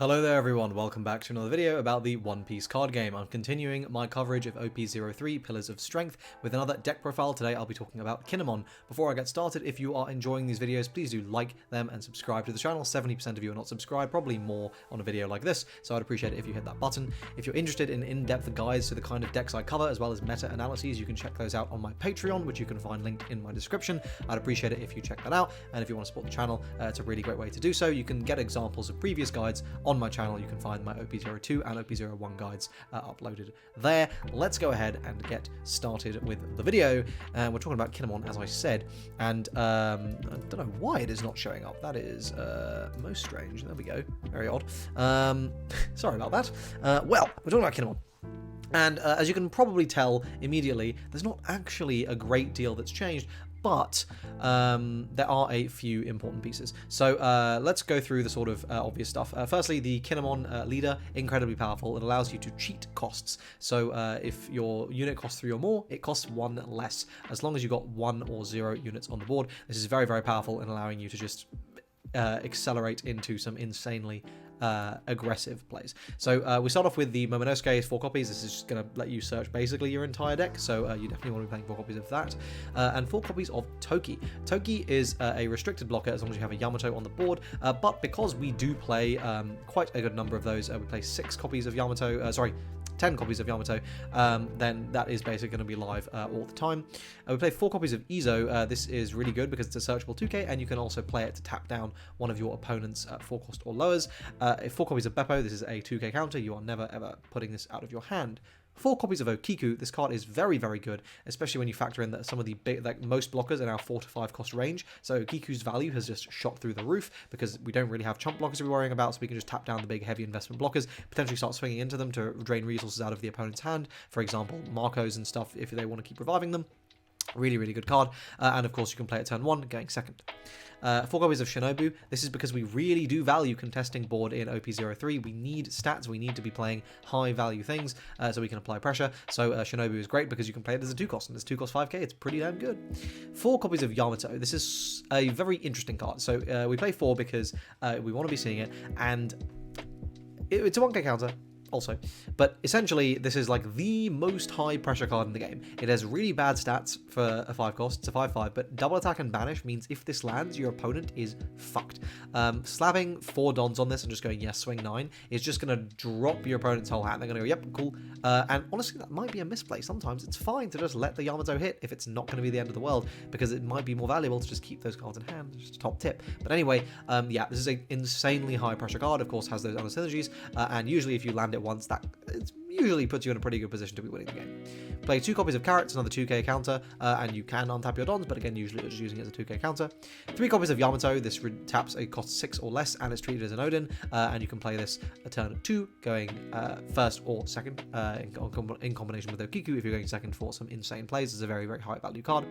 Hello there everyone, welcome back to another video about the One Piece card game. I'm continuing my coverage of OP03 Pillars of Strength with another deck profile. Today I'll be talking about Kinemon. Before I get started, if you are enjoying these videos, please do like them and subscribe to the channel. 70% of you are not subscribed, probably more on a video like this, so I'd appreciate it if you hit that button. If you're interested in in-depth guides to the kind of decks I cover, as well as meta-analyses, you can check those out on my Patreon, which you can find linked in my description. I'd appreciate it if you check that out, and if you want to support the channel, it's a really great way to do so. You can get examples of previous guides on my channel. You can find my OP02 and OP01 guides uploaded there. Let's go ahead and get started with the video. We're talking about Kinemon, as I said, and I don't know why it is not showing up. That is most strange. There we go. Very odd. Sorry about that. Well, we're talking about Kinemon. And as you can probably tell immediately, there's not actually a great deal that's changed, but there are a few important pieces. So let's go through the sort of obvious stuff. Firstly, the Kinemon leader, incredibly powerful. It allows you to cheat costs. So if your unit costs 3 or more, it costs 1 less, as long as you got 1 or 0 units on the board. This is very, very powerful in allowing you to just accelerate into some insanely aggressive plays. So we start off with the Momonosuke, 4 copies. This is just going to let you search basically your entire deck, so you definitely want to be playing 4 copies of that. And 4 copies of Toki. Toki is a restricted blocker as long as you have a Yamato on the board, but because we do play quite a good number of those, we play 6 copies of Yamato, 10 copies of Yamato, then that is basically going to be live all the time. We play 4 copies of Izo. This is really good because it's a searchable 2k, and you can also play it to tap down one of your opponent's 4 cost or lowers. 4 copies of Beppo. This is a 2k counter. You are never ever putting this out of your hand. 4 copies of Okiku. This card is very, very good, especially when you factor in that some of the big, like most blockers are now 4 to 5 cost range. So Okiku's value has just shot through the roof because we don't really have chump blockers to be worrying about, so we can just tap down the big heavy investment blockers, potentially start swinging into them to drain resources out of the opponent's hand. For example, Marcos and stuff if they want to keep reviving them. Really, really good card. And of course, you can play it turn 1, going second. 4 copies of Shinobu. This is because we really do value contesting board in OP03. We need stats. We need to be playing high value things so we can apply pressure. So Shinobu is great because you can play it as a 2 cost, and it's 2 cost 5k. It's pretty damn good. 4 copies of Yamato. This is a very interesting card. So we play 4 because we want to be seeing it, and it's a 1k counter. Also, but essentially this is like the most high pressure card in the game. It has really bad stats for a 5 cost. It's a 5/5, but double attack and banish means if this lands, your opponent is fucked. Slapping 4 dons on this and just going yes, swing 9 is just going to drop your opponent's whole hand. They're going to go yep, cool. And honestly, that might be a misplay. Sometimes it's fine to just let the Yamato hit if it's not going to be the end of the world, because it might be more valuable to just keep those cards in hand. Just a top tip. But anyway, yeah, this is an insanely high pressure card. Of course, has those other synergies, and usually if you land it once, that it usually puts you in a pretty good position to be winning the game. Play 2 copies of Carrots, another 2k counter, and you can untap your dons, but again, usually you're just using it as a 2k counter. 3 copies of Yamato. This taps a cost 6 or less, and it's treated as an Odin, and you can play this a turn 2, going first or second, in combination with Okiku if you're going second for some insane plays. It's a very, very high value card.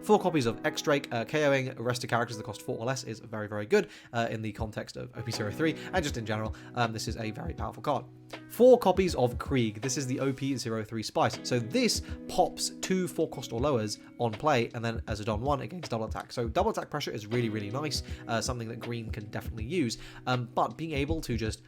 4 copies of X-Drake. KOing rested characters that cost 4 or less is very, very good in the context of OP03, and just in general, this is a very powerful card. 4 copies of Krieg. This is the OP03 Spice. So this pops 2 4 cost or lowers on play, and then as a Don 1 against double attack. So double attack pressure is really, really nice, something that green can definitely use. But being able to just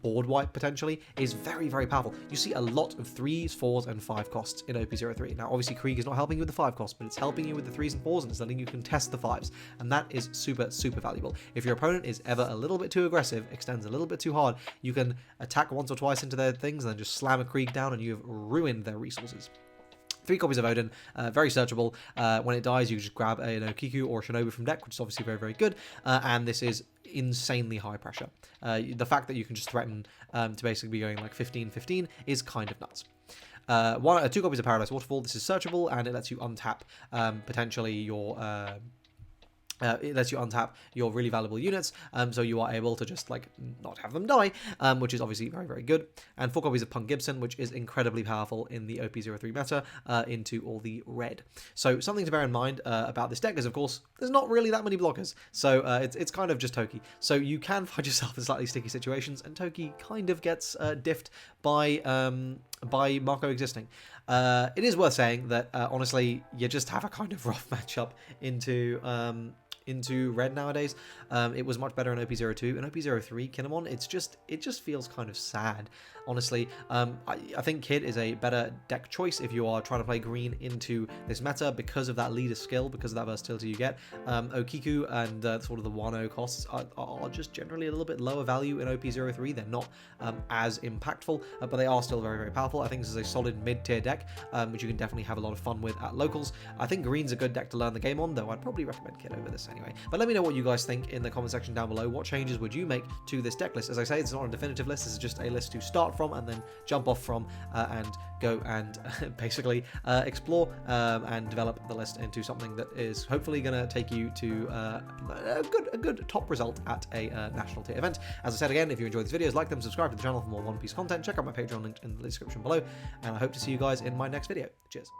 board wipe potentially is very, very powerful. You see a lot of 3s, 4s, and 5 costs in OP03. Now, obviously, Krieg is not helping you with the 5 costs, but it's helping you with the 3s and 4s, and it's letting you contest the 5s. And that is super, super valuable. If your opponent is ever a little bit too aggressive, extends a little bit too hard, you can attack once or twice into their things and then just slam a Krieg down, and you have ruined their resources. 3 copies of Odin, very searchable. When it dies, you just grab an Okiku or Shinobu from deck, which is obviously very, very good. And this is insanely high pressure. The fact that you can just threaten to basically be going like 15-15 is kind of nuts. 2 copies of Paradise Waterfall. This is searchable, and it lets you untap potentially your... it lets you untap your really valuable units, so you are able to just like not have them die, which is obviously very, very good. And 4 copies of Punk Gibson, which is incredibly powerful in the OP03 meta, into all the red. So something to bear in mind about this deck is, of course, there's not really that many blockers, so it's kind of just Toki. So you can find yourself in slightly sticky situations, and Toki kind of gets diffed by Marco existing. It is worth saying that honestly, you just have a kind of rough matchup into into red nowadays. It was much better in OP02 and OP03 Kinemon. It just feels kind of sad, honestly. I think Kid is a better deck choice if you are trying to play green into this meta because of that leader skill, because of that versatility you get. Okiku and sort of the Wano costs are just generally a little bit lower value in OP03. They're not as impactful, but they are still very, very powerful. I think this is a solid mid-tier deck, which you can definitely have a lot of fun with at locals. I think green's a good deck to learn the game on, though I'd probably recommend Kid over this anyway. But let me know what you guys think in the comment section down below. What changes would you make to this deck list? As I say, it's not a definitive list. This is just a list to start from and then jump off from and go and basically explore and develop the list into something that is hopefully going to take you to a good top result at a national tier event. As I said again, if you enjoyed these videos, like them, subscribe to the channel for more One Piece content, check out my Patreon link in the description below, and I hope to see you guys in my next video. Cheers.